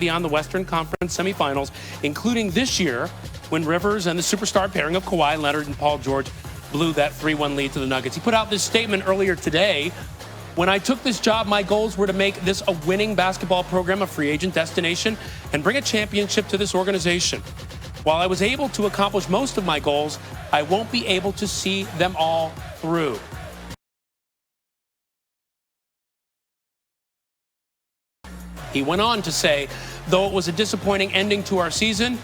beyond the Western Conference semifinals, including this year when Rivers and the superstar pairing of Kawhi Leonard and Paul George blew that 3-1 lead to the Nuggets. He put out this statement earlier today. When I took this job, my goals were to make this a winning basketball program, a free agent destination, and bring a championship to this organization. While I was able to accomplish most of my goals, I won't be able to see them all through. He went on to say, though it was a disappointing ending to our season,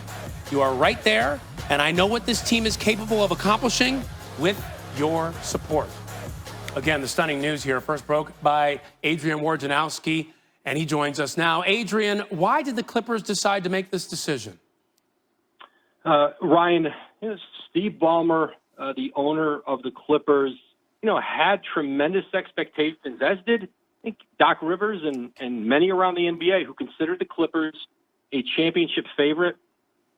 you are right there, and I know what this team is capable of accomplishing with your support. Again, the stunning news here, first broke by Adrian Wojnarowski, and he joins us now. Adrian, why did the Clippers decide to make this decision? Ryan, Steve Ballmer, the owner of the Clippers, had tremendous expectations, as did I think Doc Rivers and many around the NBA who considered the Clippers a championship favorite.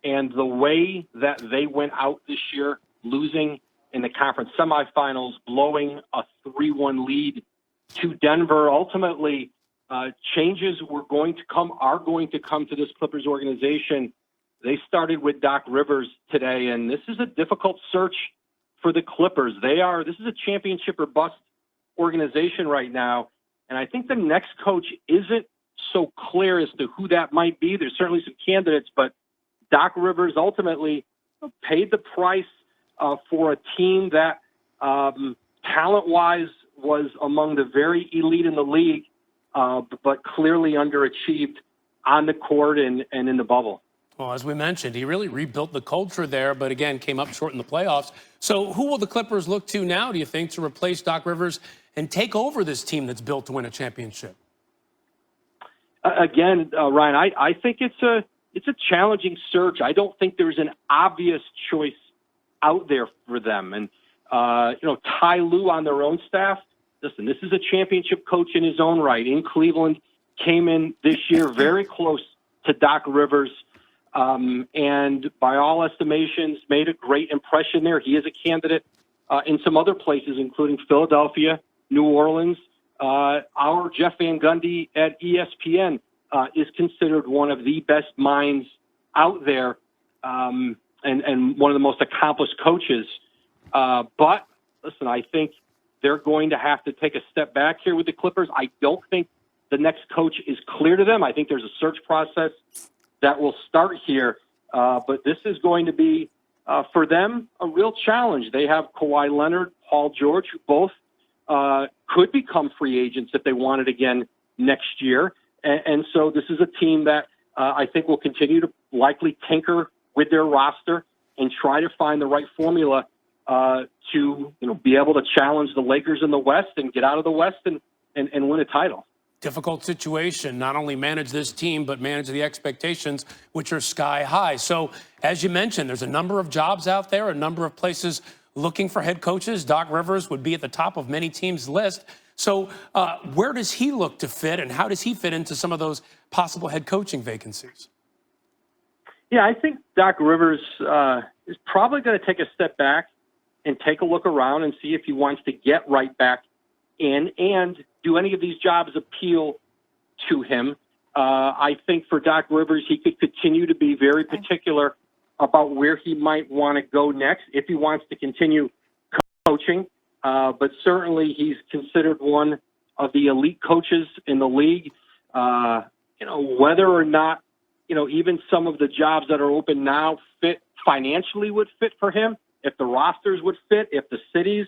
And the way that they went out this year, losing in the conference semifinals, blowing a 3-1 lead to Denver, ultimately changes are going to come to this Clippers organization. They started with Doc Rivers today, and this is a difficult search for the Clippers. This is a championship or bust organization right now, and I think the next coach isn't so clear as to who that might be. There's certainly some candidates, but Doc Rivers ultimately paid the price for a team that talent-wise was among the very elite in the league, but clearly underachieved on the court and in the bubble. Well, as we mentioned, he really rebuilt the culture there, but again, came up short in the playoffs. So who will the Clippers look to now, do you think, to replace Doc Rivers and take over this team that's built to win a championship? Again, Ryan, I think it's a challenging search. I don't think there's an obvious choice out there for them. And, Ty Lue on their own staff, listen, this is a championship coach in his own right. In Cleveland, came in this year very close to Doc Rivers. And by all estimations, made a great impression there. He is a candidate in some other places, including Philadelphia, New Orleans. Our Jeff Van Gundy at ESPN is considered one of the best minds out there and one of the most accomplished coaches. But, listen, I think they're going to have to take a step back here with the Clippers. I don't think the next coach is clear to them. I think there's a search process that will start here. But this is going to be, for them, a real challenge. They have Kawhi Leonard, Paul George, who both could become free agents if they wanted again next year. And so this is a team that I think will continue to likely tinker with their roster and try to find the right formula to be able to challenge the Lakers in the West and get out of the West and win a title. Difficult situation, not only manage this team, but manage the expectations, which are sky high. So, as you mentioned, there's a number of jobs out there, a number of places looking for head coaches. Doc Rivers would be at the top of many teams' list. So where does he look to fit, and how does he fit into some of those possible head coaching vacancies? Yeah, I think Doc Rivers is probably going to take a step back and take a look around and see if he wants to get right back in, and do any of these jobs appeal to him? I think for Doc Rivers, he could continue to be very particular about where he might want to go next if he wants to continue coaching. But certainly he's considered one of the elite coaches in the league. Whether or not, even some of the jobs that are open now fit financially would fit for him, if the rosters would fit, if the cities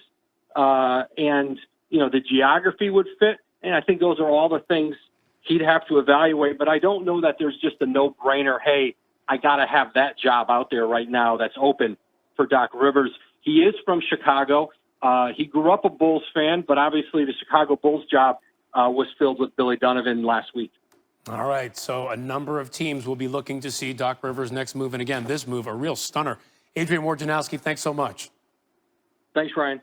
and the geography would fit. And I think those are all the things he'd have to evaluate. But I don't know that there's just a no-brainer, hey, I got to have that job out there right now that's open for Doc Rivers. He is from Chicago. He grew up a Bulls fan, but obviously the Chicago Bulls job was filled with Billy Donovan last week. All right, so a number of teams will be looking to see Doc Rivers' next move. And again, this move, a real stunner. Adrian Wojnarowski, thanks so much. Thanks, Ryan.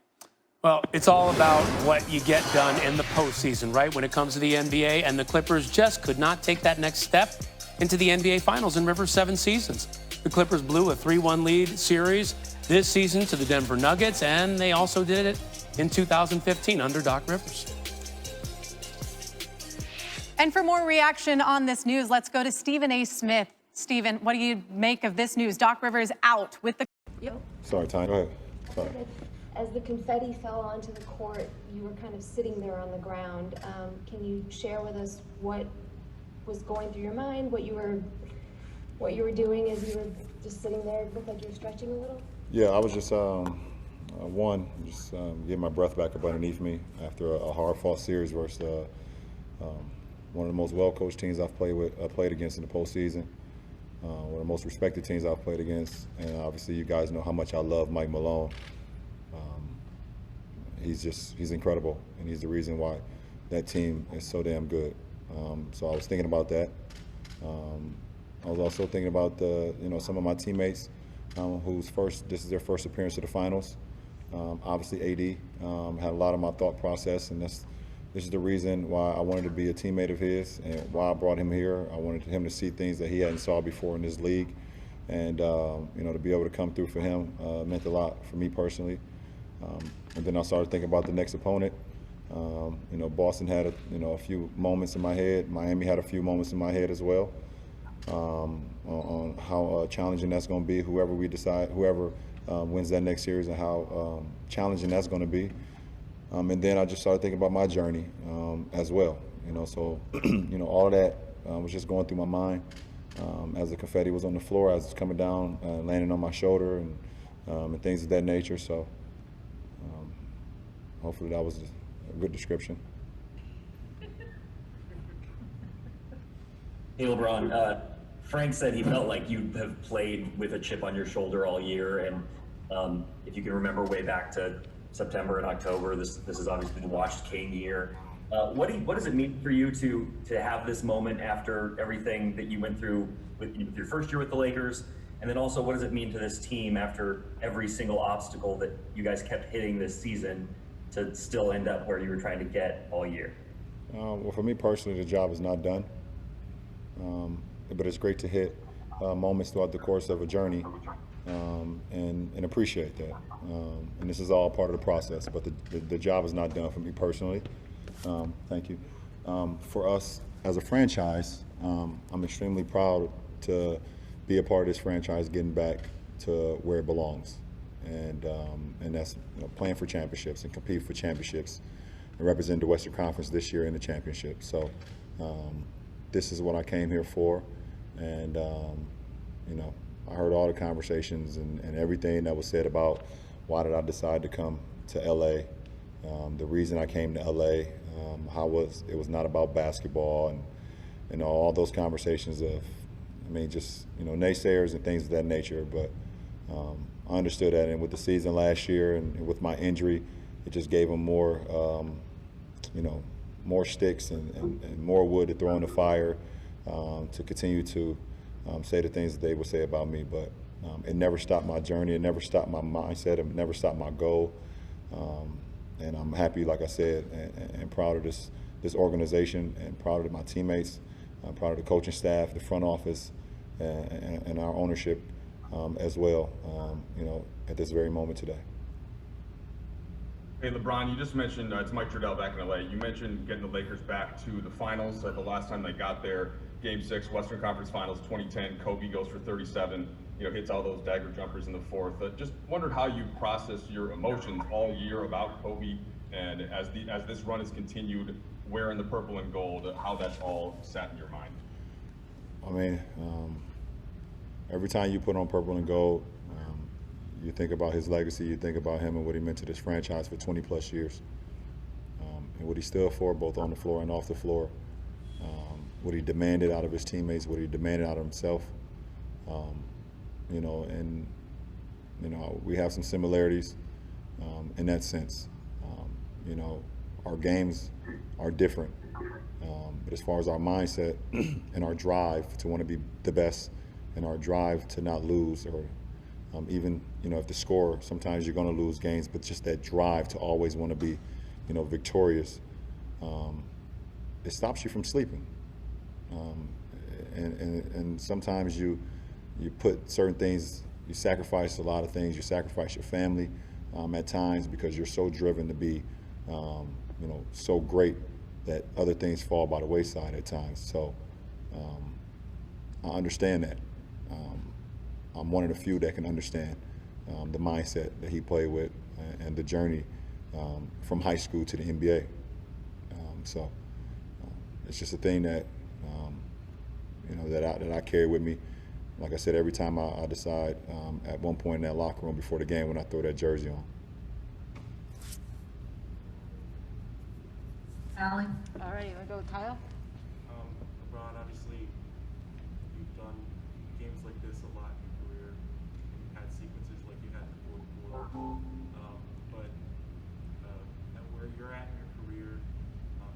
Well, it's all about what you get done in the postseason, right? When it comes to the NBA, and the Clippers just could not take that next step into the NBA Finals in Rivers' 7 seasons. The Clippers blew a 3-1 lead series this season to the Denver Nuggets, and they also did it in 2015 under Doc Rivers. And for more reaction on this news, let's go to Stephen A. Smith. Stephen, what do you make of this news? Doc Rivers out with the... Sorry, Ty. Go ahead. Sorry. As the confetti fell onto the court, you were kind of sitting there on the ground. Can you share with us what was going through your mind, what you were doing as you were just sitting there? It looked like you were stretching a little. Yeah, I was just getting my breath back up underneath me after a hard-fought series versus one of the most well-coached teams I've played against in the postseason. One of the most respected teams I've played against, and obviously you guys know how much I love Mike Malone. He's incredible, and he's the reason why that team is so damn good. So I was thinking about that. I was also thinking about some of my teammates this is their first appearance at the finals. Obviously AD had a lot of my thought process, and this is the reason why I wanted to be a teammate of his and why I brought him here. I wanted him to see things that he hadn't saw before in this league, and to be able to come through for him meant a lot for me personally. And then I started thinking about the next opponent. Boston had a few moments in my head. Miami had a few moments in my head as well, on how challenging that's going to be. Whoever wins that next series, and how challenging that's going to be. And then I just started thinking about my journey as well. So all of that was just going through my mind as the confetti was on the floor, as it's coming down, landing on my shoulder, and things of that nature. So hopefully that was a good description. Hey, LeBron. Frank said he felt like you have played with a chip on your shoulder all year, and if you can remember way back to September and October, this is obviously the washed King year. What does it mean for you to have this moment after everything that you went through with your first year with the Lakers, and then also what does it mean to this team after every single obstacle that you guys kept hitting this season to still end up where you were trying to get all year? Well, for me personally, the job is not done. But it's great to hit moments throughout the course of a journey and appreciate that. And this is all part of the process, but the job is not done for me personally. Thank you. For us as a franchise, I'm extremely proud to be a part of this franchise getting back to where it belongs. And that's playing for championships and compete for championships and represent the Western Conference this year in the championship. So this is what I came here for. And, I heard all the conversations and everything that was said about why did I decide to come to LA, the reason I came to LA, it was not about basketball, and all those conversations of, naysayers and things of that nature. But I understood that, and with the season last year and with my injury, it just gave them more, more sticks and more wood to throw in the fire to continue to say the things that they would say about me. But it never stopped my journey. It never stopped my mindset. It never stopped my goal. And I'm happy, like I said, and proud of this organization, and proud of my teammates. I'm proud of the coaching staff, the front office, and our ownership as well, at this very moment today. Hey, LeBron, you just mentioned, it's Mike Trudell back in LA. You mentioned getting the Lakers back to the finals. The last time they got there, Game 6, Western Conference Finals 2010, Kobe goes for 37, hits all those dagger jumpers in the fourth. Just wondered how you processed your emotions all year about Kobe, and as this run has continued, wearing the purple and gold, how that's all sat in your mind. Every time you put on purple and gold, you think about his legacy, you think about him and what he meant to this franchise for 20 plus years, and what he stood for both on the floor and off the floor, what he demanded out of his teammates, what he demanded out of himself, we have some similarities in that sense. Our games are different, but as far as our mindset and our drive to want to be the best, and our drive to not lose, or even if the score, sometimes you're going to lose games, but just that drive to always want to be victorious, it stops you from sleeping. And sometimes you put certain things, you sacrifice a lot of things. You sacrifice your family at times because you're so driven to be so great that other things fall by the wayside at times. So I understand that. I'm one of the few that can understand the mindset that he played with and the journey from high school to the NBA. So it's just a thing that that I carry with me. Like I said, every time I decide at one point in that locker room before the game when I throw that jersey on. Allie? All right, you want to go with Kyle? LeBron, obviously, you've done games like this a lot in your career. You've had sequences like you had in the fourth quarter. But at where you're at in your career,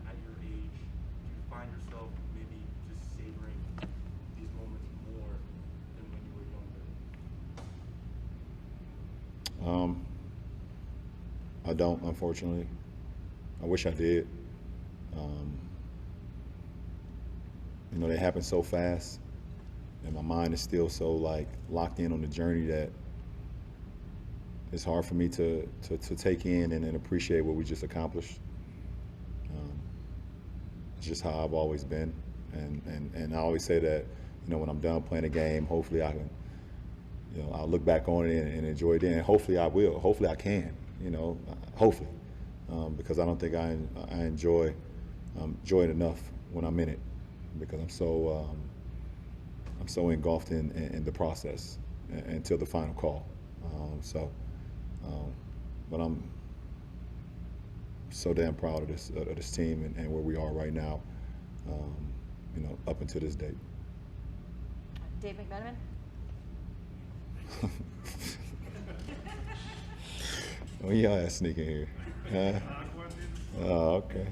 at your age, do you find yourself maybe just savoring these moments more than when you were younger? I don't, unfortunately. I wish I did. They happen so fast, and my mind is still so locked in on the journey that it's hard for me to take in and appreciate what we just accomplished. It's just how I've always been, and I always say that when I'm done playing a game, hopefully I can, I'll look back on it and enjoy it. And hopefully I will. Hopefully I can. Hopefully, because I don't think I enjoy it enough when I'm in it, because I'm so engulfed in the process until the final call. But I'm so damn proud of this team and where we are right now, up until this date. Dave McMenamin? Oh, y'all sneaking here. Oh, okay.